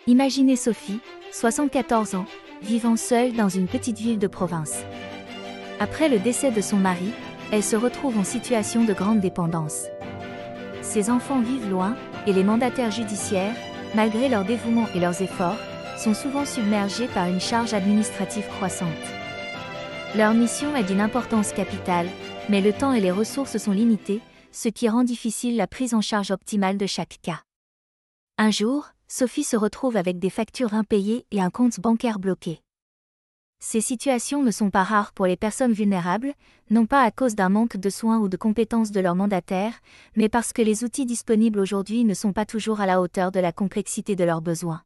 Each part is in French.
Imaginez Sophie, 74 ans, vivant seule dans une petite ville de province. Après le décès de son mari, elle se retrouve en situation de grande dépendance. Ses enfants vivent loin, et les mandataires judiciaires, malgré leur dévouement et leurs efforts, sont souvent submergés par une charge administrative croissante. Leur mission est d'une importance capitale, mais le temps et les ressources sont limités, ce qui rend difficile la prise en charge optimale de chaque cas. Un jour, Sophie se retrouve avec des factures impayées et un compte bancaire bloqué. Ces situations ne sont pas rares pour les personnes vulnérables, non pas à cause d'un manque de soins ou de compétences de leurs mandataires, mais parce que les outils disponibles aujourd'hui ne sont pas toujours à la hauteur de la complexité de leurs besoins.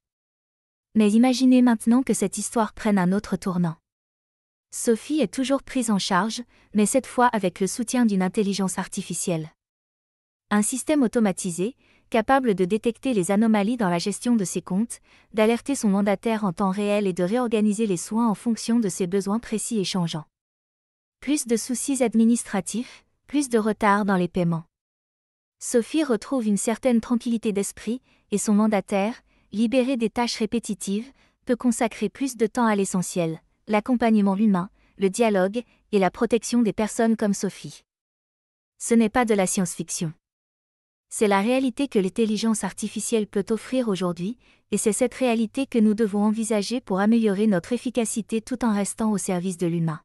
Mais imaginez maintenant que cette histoire prenne un autre tournant. Sophie est toujours prise en charge, mais cette fois avec le soutien d'une intelligence artificielle. Un système automatisé, capable de détecter les anomalies dans la gestion de ses comptes, d'alerter son mandataire en temps réel et de réorganiser les soins en fonction de ses besoins précis et changeants. Plus de soucis administratifs, plus de retard dans les paiements. Sophie retrouve une certaine tranquillité d'esprit, et son mandataire, libéré des tâches répétitives, peut consacrer plus de temps à l'essentiel, l'accompagnement humain, le dialogue et la protection des personnes comme Sophie. Ce n'est pas de la science-fiction. C'est la réalité que l'intelligence artificielle peut offrir aujourd'hui, et c'est cette réalité que nous devons envisager pour améliorer notre efficacité tout en restant au service de l'humain.